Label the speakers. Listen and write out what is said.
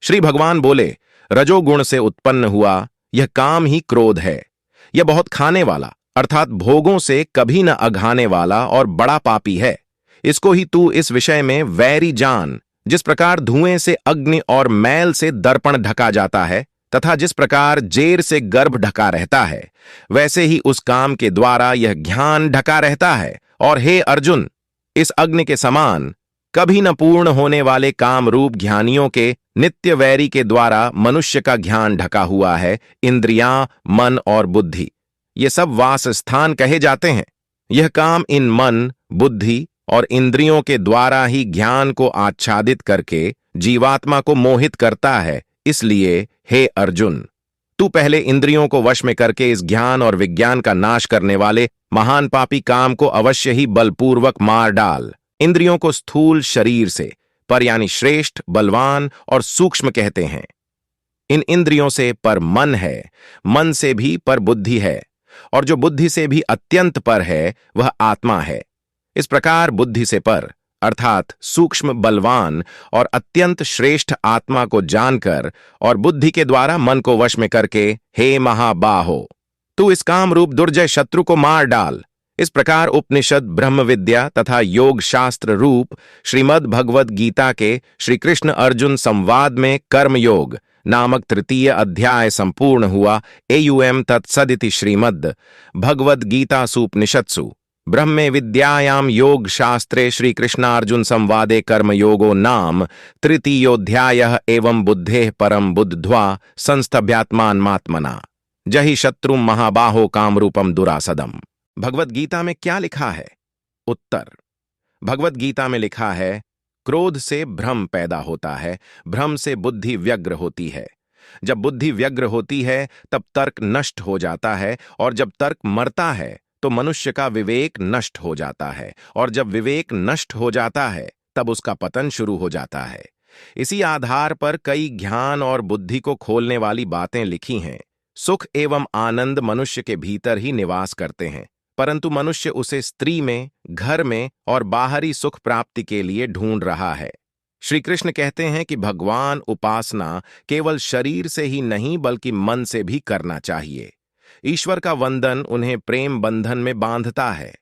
Speaker 1: श्री भगवान बोले, रजोगुण से उत्पन्न हुआ यह काम ही क्रोध है। यह बहुत खाने वाला अर्थात भोगों से कभी न अघाने वाला और बड़ा पापी है। इसको ही तू इस विषय में वैरी जान। जिस प्रकार धुएं से अग्नि और मैल से दर्पण ढका जाता है तथा जिस प्रकार जेर से गर्भ ढका रहता है, वैसे ही उस काम के द्वारा यह ज्ञान ढका रहता है। और हे अर्जुन, इस अग्नि के समान कभी न पूर्ण होने वाले काम रूप ज्ञानियों के नित्य वैरी के द्वारा मनुष्य का ज्ञान ढका हुआ है। इंद्रियां, मन और बुद्धि ये सब वास स्थान कहे जाते हैं। यह काम इन मन, बुद्धि और इंद्रियों के द्वारा ही ज्ञान को आच्छादित करके जीवात्मा को मोहित करता है। इसलिए हे अर्जुन, तू पहले इंद्रियों को वश में करके इस ज्ञान और विज्ञान का नाश करने वाले महान पापी काम को अवश्य ही बलपूर्वक मार डाल। इंद्रियों को स्थूल शरीर से पर यानी श्रेष्ठ, बलवान और सूक्ष्म कहते हैं। इन इंद्रियों से पर मन है, मन से भी पर बुद्धि है, और जो बुद्धि से भी अत्यंत पर है वह आत्मा है। इस प्रकार बुद्धि से पर अर्थात सूक्ष्म, बलवान और अत्यंत श्रेष्ठ आत्मा को जानकर और बुद्धि के द्वारा मन को वश में करके हे महाबाहो, तू इस काम रूप दुर्जय शत्रु को मार डाल। इस प्रकार उपनिषद, ब्रह्म विद्या तथा योग शास्त्र रूप श्रीमद् भगवद गीता के श्री कृष्ण अर्जुन संवाद में कर्मयोग नामक तृतीय अध्याय संपूर्ण हुआ। एयुएम तत्सदिति श्रीमद् भगवद गीतासूपनिषत्सु ब्रह्मे विद्यायाम योग शास्त्रे श्री कृष्णार्जुन संवादे कर्मयोगो नाम तृतीयोऽध्यायः। एवं बुद्धेः परम बुद्ध्वा संस्तभ्यात्मान्मात्मना जहि शत्रु महाबाहो कामरूपम दुरासदम। भगवद गीता में क्या लिखा है? उत्तर, भगवद गीता में लिखा है, क्रोध से भ्रम पैदा होता है, भ्रम से बुद्धि व्यग्र होती है। जब बुद्धि व्यग्र होती है तब तर्क नष्ट हो जाता है, और जब तर्क मरता है तो मनुष्य का विवेक नष्ट हो जाता है, और जब विवेक नष्ट हो जाता है तब उसका पतन शुरू हो जाता है। इसी आधार पर कई ज्ञान और बुद्धि को खोलने वाली बातें लिखी हैं। सुख एवं आनंद मनुष्य के भीतर ही निवास करते हैं, परंतु मनुष्य उसे स्त्री में, घर में और बाहरी सुख प्राप्ति के लिए ढूंढ रहा है। श्री कृष्ण कहते हैं कि भगवान उपासना केवल शरीर से ही नहीं बल्कि मन से भी करना चाहिए। ईश्वर का वंदन उन्हें प्रेम बंधन में बांधता है।